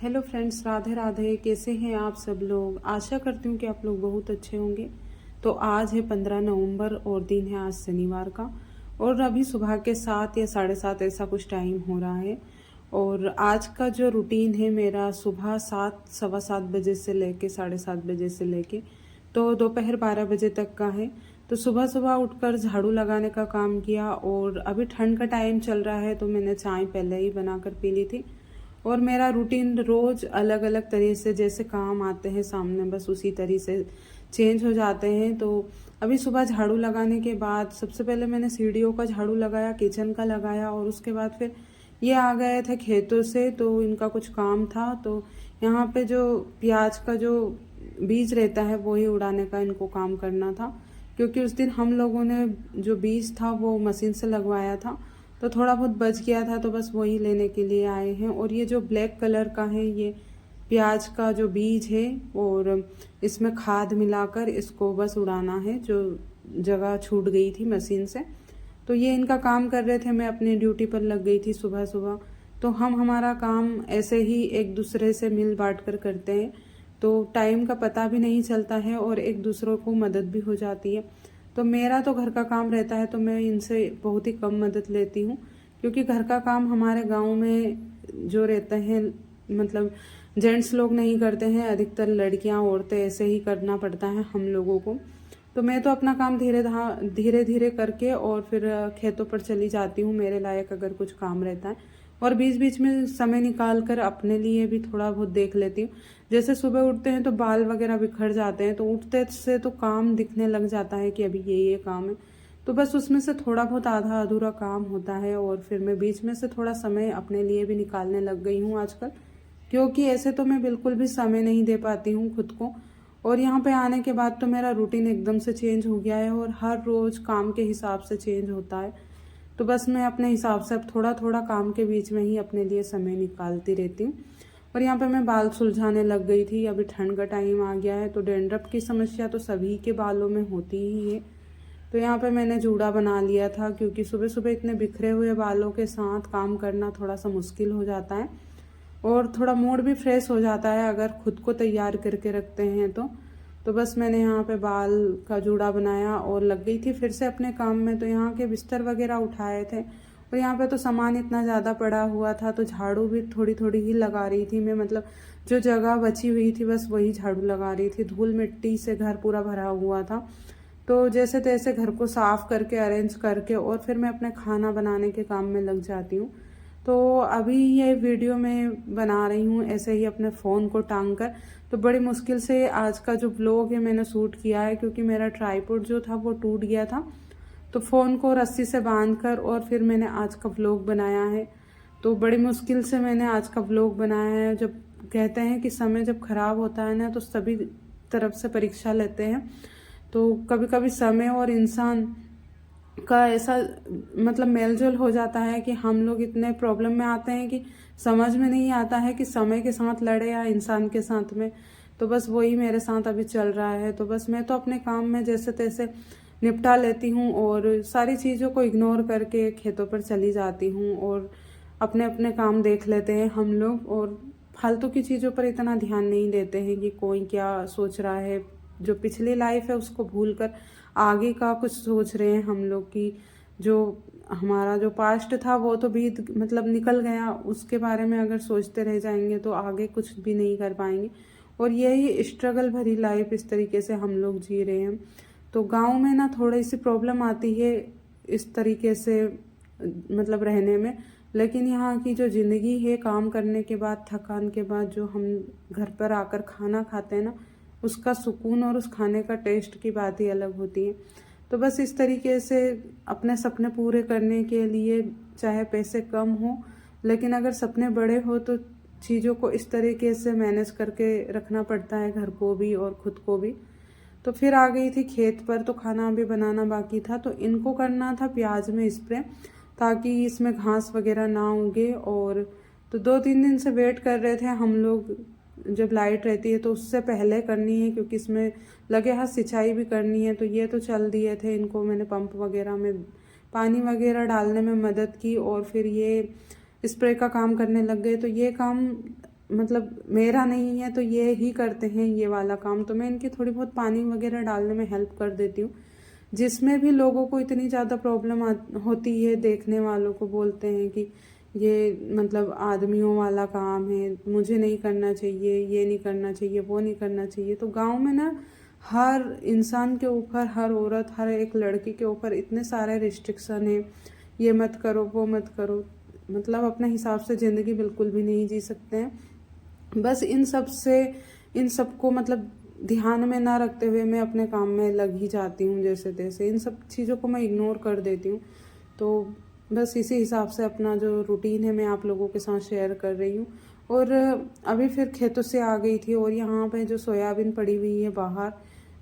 Hello friends, Radhe Radhe. कैसे हैं आप सब लोग? आशा करती हूँ कि आप लोग बहुत अच्छे होंगे। तो आज है 15 नवंबर और दिन है आज शनिवार का, और अभी सुबह के 7 या 7:30 ऐसा कुछ टाइम हो रहा है। और आज का जो रूटीन है मेरा सुबह 7 सवा 7 बजे से लेके 7:30 बजे से लेके तो दोपहर 12 बजे तक का है। तो सुबह सुबह उठकर झाड़ू लगाने का काम किया, और अभी ठंड का टाइम चल रहा है तो मैंने चाय पहले ही बनाकर पी ली थी। और मेरा रूटीन रोज अलग अलग तरह से जैसे काम आते हैं सामने बस उसी तरह से चेंज हो जाते हैं। तो अभी सुबह झाड़ू लगाने के बाद सबसे पहले मैंने सीढ़ियों का झाड़ू लगाया, किचन का लगाया, और उसके बाद फिर ये आ गए थे खेतों से तो इनका कुछ काम था। तो यहाँ पे जो प्याज का जो बीज रहता है वो ही उड़ाने का इनको काम करना था, क्योंकि उस दिन हम लोगों ने जो बीज था वो मशीन से लगवाया था तो थोड़ा बहुत बच गया था, तो बस वही लेने के लिए आए हैं। और ये जो ब्लैक कलर का है ये प्याज का जो बीज है, और इसमें खाद मिलाकर इसको बस उड़ाना है जो जगह छूट गई थी मशीन से। तो ये इनका काम कर रहे थे, मैं अपनी ड्यूटी पर लग गई थी सुबह सुबह। तो हम हमारा काम ऐसे ही एक दूसरे से मिल बांट कर करते हैं, तो टाइम का पता भी नहीं चलता है और एक दूसरों को मदद भी हो जाती है। तो मेरा तो घर का काम रहता है तो मैं इनसे बहुत ही कम मदद लेती हूँ, क्योंकि घर का काम हमारे गांव में जो रहते हैं मतलब जेंट्स लोग नहीं करते हैं, अधिकतर लड़कियां औरतें ऐसे ही करना पड़ता है हम लोगों को। तो मैं तो अपना काम धीरे धीरे करके और फिर खेतों पर चली जाती हूँ मेरे लायक अगर कुछ काम रहता है, और बीच बीच में समय निकाल कर अपने लिए भी थोड़ा बहुत देख लेती हूँ। जैसे सुबह उठते हैं तो बाल वगैरह बिखर जाते हैं, तो उठते से तो काम दिखने लग जाता है कि अभी ये काम है, तो बस उसमें से थोड़ा बहुत आधा अधूरा काम होता है। और फिर मैं बीच में से थोड़ा समय अपने लिए भी निकालने लग गई हूँ आजकल, क्योंकि ऐसे तो मैं बिल्कुल भी समय नहीं दे पाती हूँ खुद को। और यहाँ पे आने के बाद तो मेरा रूटीन एकदम से चेंज हो गया है और हर रोज काम के हिसाब से चेंज होता है। तो बस मैं अपने हिसाब से अब थोड़ा थोड़ा काम के बीच में ही अपने लिए समय निकालती रहती हूँ। और यहाँ पे मैं बाल सुलझाने लग गई थी, अभी ठंड का टाइम आ गया है तो डैंड्रफ की समस्या तो सभी के बालों में होती ही है। तो यहाँ पे मैंने जूड़ा बना लिया था, क्योंकि सुबह सुबह इतने बिखरे हुए बालों के साथ काम करना थोड़ा सा मुश्किल हो जाता है, और थोड़ा मूड भी फ्रेश हो जाता है अगर खुद को तैयार करके रखते हैं तो बस मैंने यहाँ पे बाल का जूड़ा बनाया और लग गई थी फिर से अपने काम में। तो यहाँ के बिस्तर वगैरह उठाए थे, और यहाँ पे तो सामान इतना ज़्यादा पड़ा हुआ था तो झाड़ू भी थोड़ी थोड़ी ही लगा रही थी मैं, मतलब जो जगह बची हुई थी बस वही झाड़ू लगा रही थी। धूल मिट्टी से घर पूरा भरा हुआ था, तो जैसे तैसे घर को साफ करके अरेंज करके और फिर मैं अपने खाना बनाने के काम में लग जाती हूँ। तो अभी ये वीडियो मैं बना रही हूँ ऐसे ही अपने फ़ोन को टांग कर। तो बड़ी मुश्किल से आज का जो व्लॉग है मैंने शूट किया है, क्योंकि मेरा ट्राइपॉड जो था वो टूट गया था, तो फ़ोन को रस्सी से बांध कर और फिर मैंने आज का व्लॉग बनाया है। तो बड़ी मुश्किल से मैंने आज का व्लॉग बनाया है। जब कहते हैं कि समय जब खराब होता है ना तो सभी तरफ से परीक्षा लेते हैं, तो कभी कभी समय और इंसान का ऐसा मतलब मेलजोल हो जाता है कि हम लोग इतने प्रॉब्लम में आते हैं कि समझ में नहीं आता है कि समय के साथ लड़े या इंसान के साथ में। तो बस वही मेरे साथ अभी चल रहा है। तो बस मैं तो अपने काम में जैसे तैसे निपटा लेती हूँ और सारी चीज़ों को इग्नोर करके खेतों पर चली जाती हूँ, और अपने अपने काम देख लेते हैं हम लोग, और फालतू की चीज़ों पर इतना ध्यान नहीं देते हैं कि कोई क्या सोच रहा है। जो पिछली लाइफ है उसको भूलकर आगे का कुछ सोच रहे हैं हम लोग की जो हमारा जो पास्ट था वो तो बीत मतलब निकल गया, उसके बारे में अगर सोचते रह जाएंगे तो आगे कुछ भी नहीं कर पाएंगे। और यही स्ट्रगल भरी लाइफ इस तरीके से हम लोग जी रहे हैं। तो गांव में ना थोड़ी सी प्रॉब्लम आती है इस तरीके से मतलब रहने में, लेकिन यहाँ की जो ज़िंदगी है काम करने के बाद थकान के बाद जो हम घर पर आकर खाना खाते हैं ना, उसका सुकून और उस खाने का टेस्ट की बात ही अलग होती है। तो बस इस तरीके से अपने सपने पूरे करने के लिए चाहे पैसे कम हो, लेकिन अगर सपने बड़े हो तो चीज़ों को इस तरीके से मैनेज करके रखना पड़ता है, घर को भी और खुद को भी। तो फिर आ गई थी खेत पर, तो खाना भी बनाना बाकी था, तो इनको करना था प्याज में स्प्रे ताकि इसमें घास वगैरह ना उगे। और तो 2-3 दिन से वेट कर रहे थे हम लोग, जब लाइट रहती है तो उससे पहले करनी है, क्योंकि इसमें लगे हाथ सिंचाई भी करनी है। तो ये तो चल दिए थे, इनको मैंने पंप वगैरह में पानी वगैरह डालने में मदद की और फिर ये स्प्रे का काम करने लग गए। तो ये काम मतलब मेरा नहीं है तो ये ही करते हैं ये वाला काम, तो मैं इनकी थोड़ी बहुत पानी वगैरह डालने में हेल्प कर देती हूँ। जिसमें भी लोगों को इतनी ज़्यादा प्रॉब्लम होती है, देखने वालों को बोलते हैं कि ये मतलब आदमियों वाला काम है, मुझे नहीं करना चाहिए, ये नहीं करना चाहिए, वो नहीं करना चाहिए। तो गांव में ना हर इंसान के ऊपर, हर औरत, हर एक लड़की के ऊपर इतने सारे रिस्ट्रिक्शन है, ये मत करो, वो मत करो, मतलब अपने हिसाब से ज़िंदगी बिल्कुल भी नहीं जी सकते हैं। बस इन सबको मतलब ध्यान में ना रखते हुए मैं अपने काम में लग ही जाती हूँ जैसे तैसे, इन सब चीज़ों को मैं इग्नोर कर देती हूँ। तो बस इसी हिसाब से अपना जो रूटीन है मैं आप लोगों के साथ शेयर कर रही हूँ। और अभी फिर खेतों से आ गई थी और यहाँ पे जो सोयाबीन पड़ी हुई है बाहर,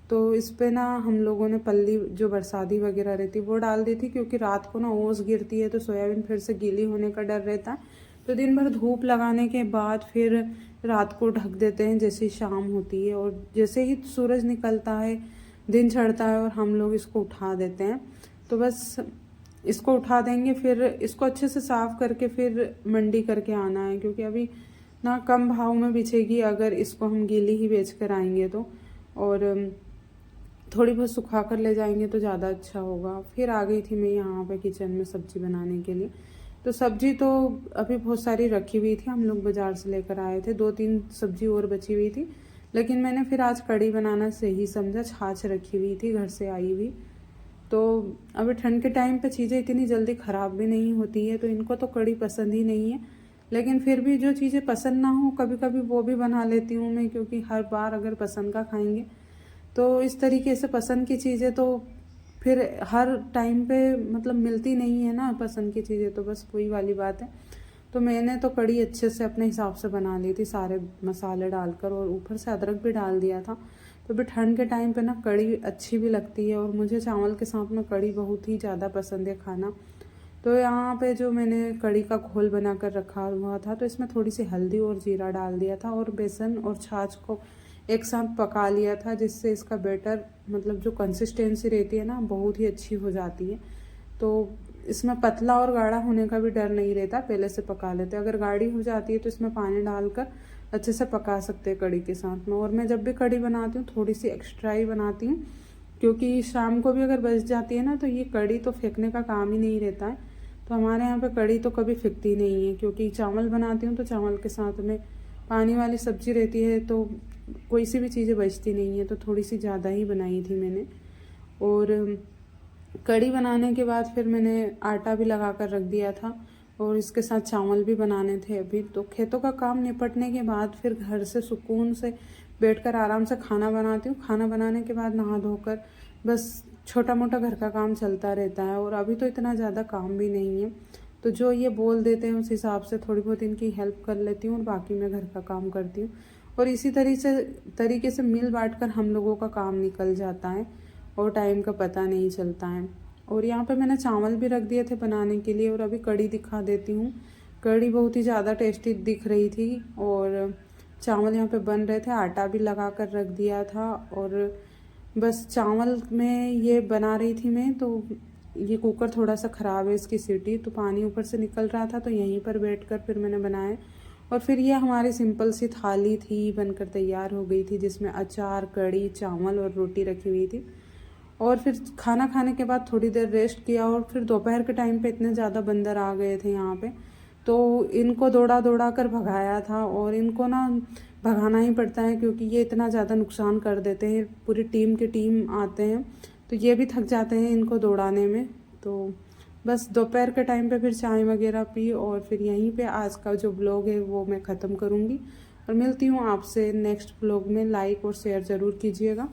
तो इस पे ना हम लोगों ने पल्ली जो बरसाती वगैरह रहती है वो डाल दी थी, क्योंकि रात को ना ओस गिरती है तो सोयाबीन फिर से गीली होने का डर रहता है। तो दिन भर धूप लगाने के बाद फिर रात को ढक देते हैं जैसे शाम होती है, और जैसे ही सूरज निकलता है, दिन चढ़ता है और हम लोग इसको उठा देते हैं। तो बस इसको उठा देंगे, फिर इसको अच्छे से साफ करके फिर मंडी करके आना है, क्योंकि अभी ना कम भाव में बिछेगी अगर इसको हम गीली ही बेच कर आएंगे तो, और थोड़ी बहुत सुखा कर ले जाएंगे तो ज़्यादा अच्छा होगा। फिर आ गई थी मैं यहाँ पे किचन में सब्जी बनाने के लिए। तो सब्जी तो अभी बहुत सारी रखी हुई थी, हम लोग बाज़ार से लेकर आए थे, 2-3 सब्जी और बची हुई थी, लेकिन मैंने फिर आज कढ़ी बनाना सही समझा। छाछ रखी हुई थी घर से आई हुई। तो अभी ठंड के टाइम पे चीज़ें इतनी जल्दी ख़राब भी नहीं होती है, तो इनको तो कढ़ी पसंद ही नहीं है, लेकिन फिर भी जो चीज़ें पसंद ना हो कभी कभी वो भी बना लेती हूँ मैं, क्योंकि हर बार अगर पसंद का खाएंगे तो इस तरीके से पसंद की चीज़ें तो फिर हर टाइम पे मतलब मिलती नहीं है ना पसंद की चीज़ें, तो बस वही वाली बात है। तो मैंने तो कढ़ी अच्छे से अपने हिसाब से बना ली थी, सारे मसाले डालकर, और ऊपर से अदरक भी डाल दिया था। तो भी ठंड के टाइम पे ना कढ़ी अच्छी भी लगती है, और मुझे चावल के साथ में कढ़ी बहुत ही ज़्यादा पसंद है खाना। तो यहाँ पे जो मैंने कढ़ी का घोल बना कर रखा हुआ था, तो इसमें थोड़ी सी हल्दी और जीरा डाल दिया था, और बेसन और छाछ को एक साथ पका लिया था, जिससे इसका बैटर मतलब जो कंसिस्टेंसी रहती है ना बहुत ही अच्छी हो जाती है। तो इसमें पतला और गाढ़ा होने का भी डर नहीं रहता, पहले से पका लेते। अगर गाढ़ी हो जाती है तो इसमें पानी डालकर अच्छे से पका सकते हैं कढ़ी के साथ में। और मैं जब भी कढ़ी बनाती हूँ थोड़ी सी एक्स्ट्रा ही बनाती हूँ, क्योंकि शाम को भी अगर बच जाती है ना तो ये कढ़ी तो फेंकने का काम ही नहीं रहता है। तो हमारे यहाँ पे कढ़ी तो कभी फिकती नहीं है, क्योंकि चावल बनाती हूँ तो चावल के साथ में पानी वाली सब्जी रहती है, तो कोई सी भी चीज़ें बचती नहीं है। तो थोड़ी सी ज़्यादा ही बनाई थी मैंने। और कढ़ी बनाने के बाद फिर मैंने आटा भी लगा कर रख दिया था, और इसके साथ चावल भी बनाने थे अभी। तो खेतों का काम निपटने के बाद फिर घर से सुकून से बैठकर आराम से खाना बनाती हूँ। खाना बनाने के बाद नहा धोकर बस छोटा मोटा घर का काम चलता रहता है, और अभी तो इतना ज़्यादा काम भी नहीं है, तो जो ये बोल देते हैं उस हिसाब से थोड़ी बहुत इनकी हेल्प कर लेती हूँ, और बाकी मैं घर का काम करती हूँ। और इसी तरीके से मिल बांट कर हम लोगों का काम निकल जाता है, और टाइम का पता नहीं चलता है। और यहाँ पे मैंने चावल भी रख दिए थे बनाने के लिए, और अभी कढ़ी दिखा देती हूँ। कढ़ी बहुत ही ज़्यादा टेस्टी दिख रही थी, और चावल यहाँ पे बन रहे थे, आटा भी लगा कर रख दिया था। और बस चावल में ये बना रही थी मैं, तो ये कुकर थोड़ा सा ख़राब है, इसकी सीटी, तो पानी ऊपर से निकल रहा था, तो यहीं पर बैठकर फिर मैंने बनाया। और फिर ये हमारी सिंपल सी थाली थी, बनकर तैयार हो गई थी, जिसमें अचार, कढ़ी, चावल और रोटी रखी हुई थी। और फिर खाना खाने के बाद थोड़ी देर रेस्ट किया, और फिर दोपहर के टाइम पे इतने ज़्यादा बंदर आ गए थे यहाँ पे, तो इनको दौड़ा दौड़ा कर भगाया था। और इनको ना भगाना ही पड़ता है, क्योंकि ये इतना ज़्यादा नुकसान कर देते हैं, पूरी टीम की टीम आते हैं, तो ये भी थक जाते हैं इनको दौड़ाने में। तो बस दोपहर के टाइम पे फिर चाय वगैरह पी, और फिर यहीं पे आज का जो ब्लॉग है वो मैं ख़त्म करूँगी, और मिलती हूँ आपसे नेक्स्ट ब्लॉग में। लाइक और शेयर ज़रूर कीजिएगा।